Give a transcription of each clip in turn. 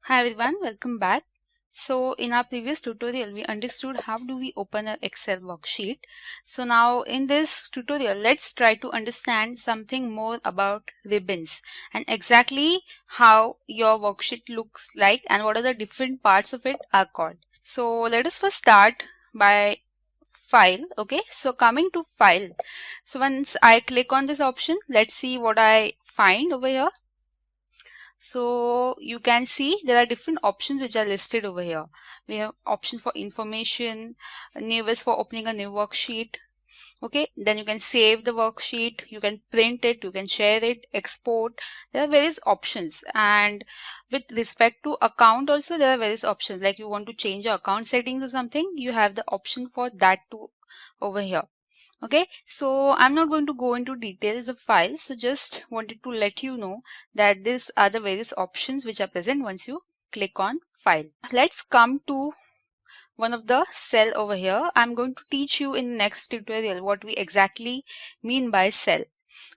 Hi everyone, welcome back. So in our previous tutorial, we understood how do we open an Excel worksheet. So now in this tutorial, let's try to understand something more about ribbons and exactly how your worksheet looks like and what are the different parts of it are called. So let us first start by file. Okay, so coming to file. So once I click on this option, let's see what I find over here. So you can see there are different options which are listed over here. We have option for information, new is for opening a new worksheet. Okay, then you can save the worksheet, you can print it, you can share it, export. There are various options, and with respect to account also there are various options, like you want to change your account settings or something, you have the option for that too over here. Okay, so I'm not going to go into details of files, so just wanted to let you know that these are the various options which are present once you click on file. Let's come to one of the cell over here. I'm going to teach you in next tutorial what we exactly mean by cell.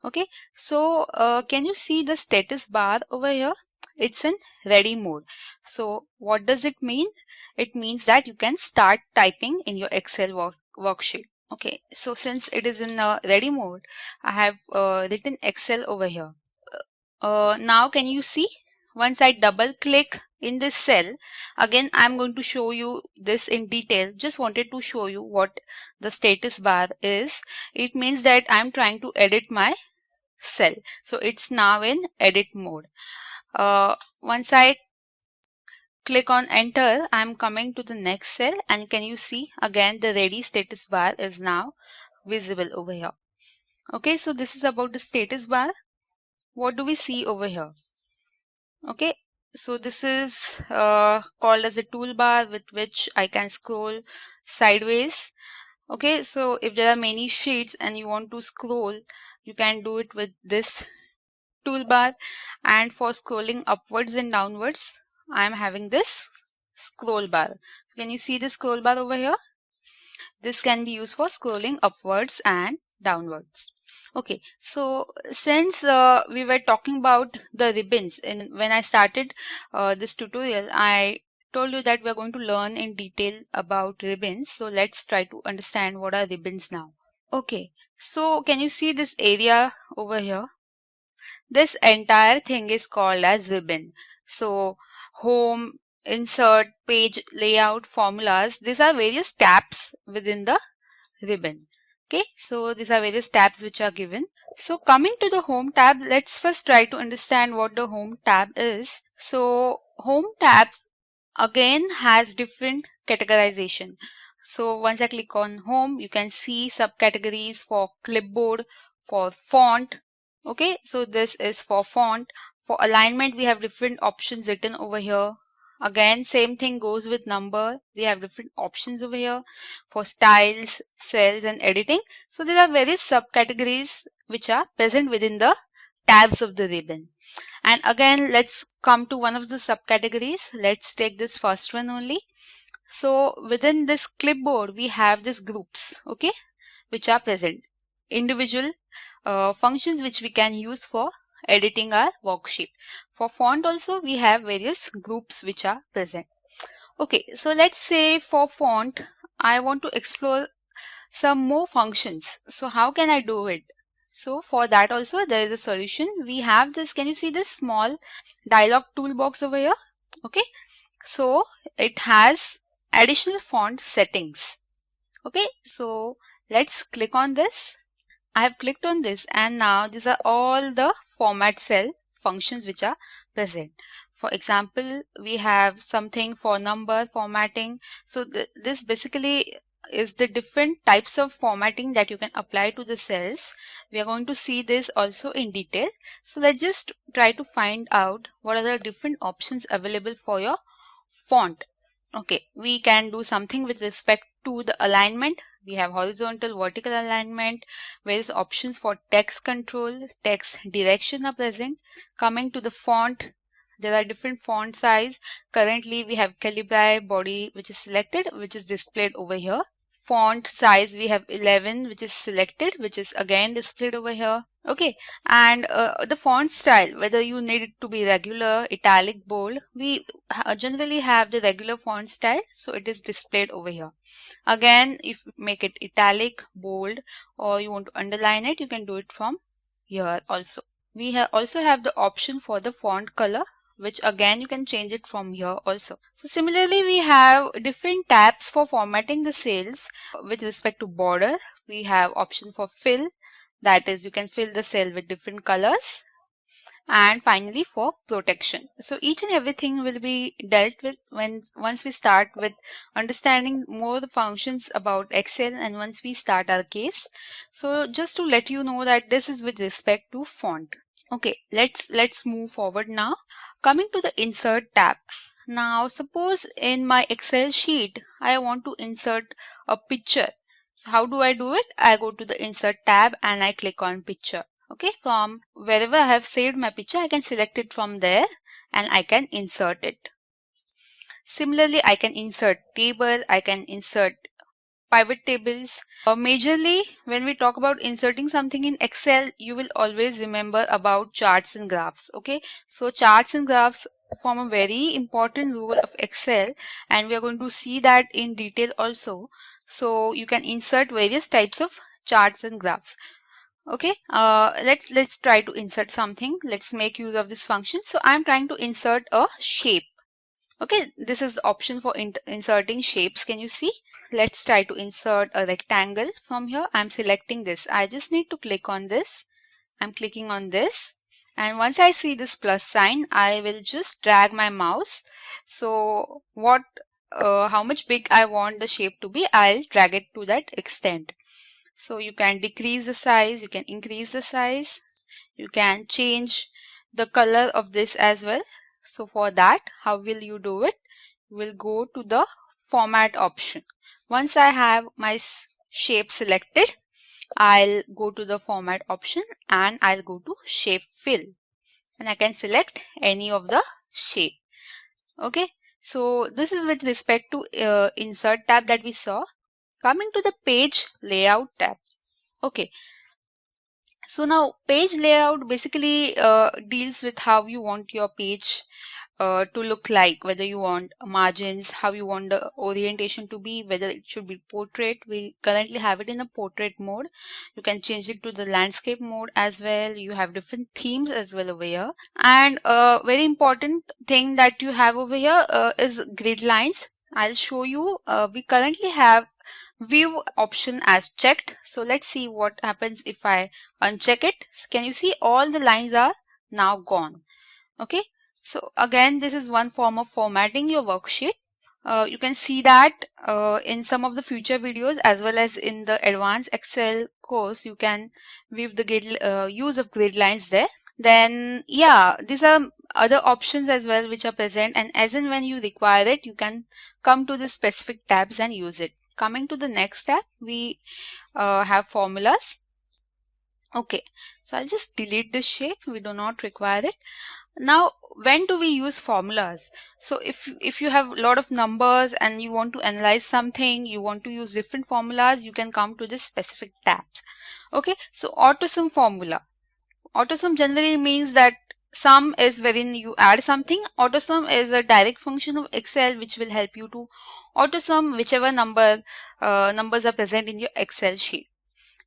Okay, so can you see the status bar over here? It's in ready mode. So what does it mean? It means that you can start typing in your Excel worksheet. Okay, so since it is in ready mode, I have written Excel over here. Now can you see? Once I double click in this cell, again I'm going to show you this in detail. Just wanted to show you what the status bar is. It means that I'm trying to edit my cell. So it's now in edit mode. Once I click on enter, I'm coming to the next cell, and can you see again the ready status bar is now visible over here. Okay, so this is about the status bar. What do we see over here? Okay, so this is called as a toolbar with which I can scroll sideways. Okay, so if there are many sheets and you want to scroll, you can do it with this toolbar. And for scrolling upwards and downwards, I am having this scroll bar. So can you see the scroll bar over here? This can be used for scrolling upwards and downwards. Okay, so since we were talking about the ribbons, and when I started this tutorial, I told you that we are going to learn in detail about ribbons. So let's try to understand what are ribbons now. Okay, so can you see this area over here? This entire thing is called as ribbon. So home, insert, page, layout, formulas, these are various tabs within the ribbon. Okay, so these are various tabs which are given. So coming to the home tab, let's first try to understand what the home tab is. So home tabs again has different categorization. So once I click on home, you can see subcategories for clipboard, for font. Okay, so this is for font. For alignment, we have different options written over here. Again, same thing goes with number. We have different options over here for styles, cells, and editing. So there are various subcategories which are present within the tabs of the ribbon. And again, let's come to one of the subcategories. Let's take this first one only. So within this clipboard, we have these groups, okay, which are present. Individual functions which we can use for editing our worksheet. For font also, we have various groups which are present. Okay, so let's say for font, I want to explore some more functions. So how can I do it? So for that also there is a solution. We have this, can you see this small dialog toolbox over here? Okay, so it has additional font settings. Okay, so let's click on this. I have clicked on this, and now these are all the format cell functions which are present. For example, we have something for number formatting. So this basically is the different types of formatting that you can apply to the cells. We are going to see this also in detail. So let's just try to find out what are the different options available for your font. Okay, we can do something with respect to the alignment. We have horizontal, vertical alignment, various options for text control, text direction are present. Coming to the font, there are different font size. Currently, we have Calibri body which is selected, which is displayed over here. Font size, we have 11 which is selected, which is again displayed over here. Okay, and the font style, whether you need it to be regular, italic, bold, we generally have the regular font style, so it is displayed over here. Again, if you make it italic, bold, or you want to underline it, you can do it from here also. We also have the option for the font color, which again you can change it from here also. So similarly, we have different tabs for formatting the cells. With respect to border, we have option for fill, that is you can fill the cell with different colors, and finally for protection. So each and everything will be dealt with once we start with understanding more the functions about Excel and once we start our case. So just to let you know that this is with respect to font. Okay, let's move forward now. Coming to the insert tab. Now suppose in my Excel sheet I want to insert a picture. So how do I do it? I go to the insert tab and I click on picture. Okay, from wherever I have saved my picture, I can select it from there and I can insert it. Similarly, I can insert table, I can insert pivot tables. Majorly, when we talk about inserting something in Excel, you will always remember about charts and graphs. Okay, so charts and graphs form a very important role of Excel, and we are going to see that in detail also. So you can insert various types of charts and graphs. Okay, let's try to insert something. Let's make use of this function. So I'm trying to insert a shape. Okay, this is the option for inserting shapes. Can you see? Let's try to insert a rectangle from here. I'm selecting this. I just need to click on this. I'm clicking on this. And once I see this plus sign, I will just drag my mouse. So how much big I want the shape to be, I'll drag it to that extent. So you can decrease the size, you can increase the size, you can change the color of this as well. So for that, how will you do it? You will go to the format option. Once I have my shape selected, I'll go to the format option and I'll go to shape fill and I can select any of the shape. Okay, so this is with respect to insert tab that we saw. Coming to the page layout tab. Okay, so now page layout basically deals with how you want your page to look like, whether you want margins, how you want the orientation to be, whether it should be portrait. We currently have it in a portrait mode. You can change it to the landscape mode as well. You have different themes as well over here. And a very important thing that you have over here is grid lines. I'll show you. We currently have view option as checked. So let's see what happens if I uncheck it. Can you see all the lines are now gone? Okay, so again, this is one form of formatting your worksheet. You can see that in some of the future videos as well as in the advanced Excel course, you can view the use of grid lines there. Then yeah, these are other options as well which are present, and as and when you require it, you can come to the specific tabs and use it. Coming to the next tab, we have formulas. Okay, so I'll just delete this shape. We do not require it. Now, when do we use formulas? So if you have a lot of numbers and you want to analyze something, you want to use different formulas, you can come to this specific tabs. Okay, so AutoSum formula. AutoSum generally means that sum is wherein you add something. AutoSum is a direct function of Excel which will help you to AutoSum whichever numbers are present in your Excel sheet.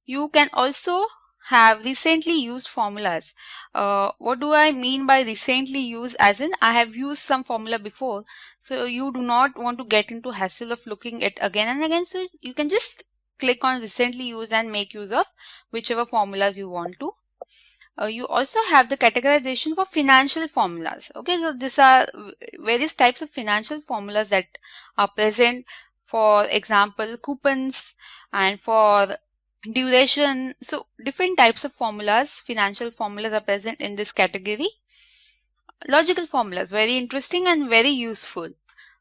You can also have recently used formulas. What do I mean by recently used? As in, I have used some formula before, so you do not want to get into hassle of looking at again and again. So you can just click on recently used and make use of whichever formulas you want to. You also have the categorization for financial formulas. Okay, so these are various types of financial formulas that are present. For example, coupons and for duration. So different types of formulas, financial formulas are present in this category. Logical formulas, very interesting and very useful.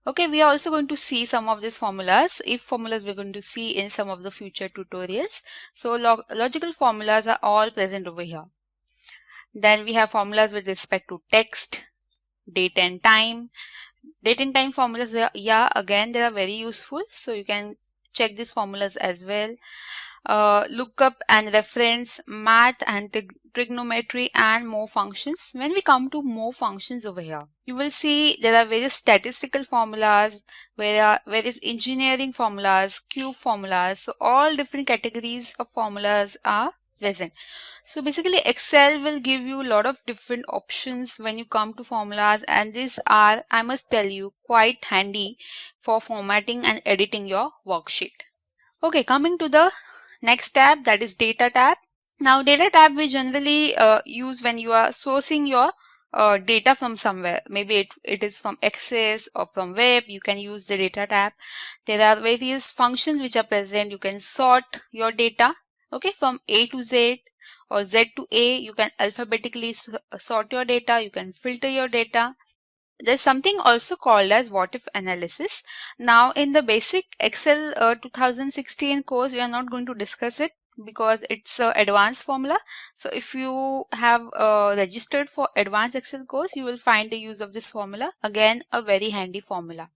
Okay, we are also going to see some of these formulas. If formulas we're going to see in some of the future tutorials. So logical formulas are all present over here. Then we have formulas with respect to text, date and time. Date and time formulas, yeah, again, they are very useful. So you can check these formulas as well. lookup and reference, math and trigonometry, and more functions. When we come to more functions over here, you will see there are various statistical formulas, various engineering formulas, cube formulas. So all different categories of formulas are present. So basically Excel will give you a lot of different options when you come to formulas, and these are, I must tell you, quite handy for formatting and editing your worksheet. Okay, coming to the next tab, that is data tab. Now data tab we generally use when you are sourcing your data from somewhere. Maybe it is from Access or from web. You can use the data tab. There are various functions which are present. You can sort your data, okay, from A to Z or Z to A. You can alphabetically sort your data. You can filter your data. There's something also called as what if analysis. Now in the basic Excel 2016 course, we are not going to discuss it because it's a advanced formula. So if you have registered for advanced Excel course, you will find the use of this formula. Again, a very handy formula.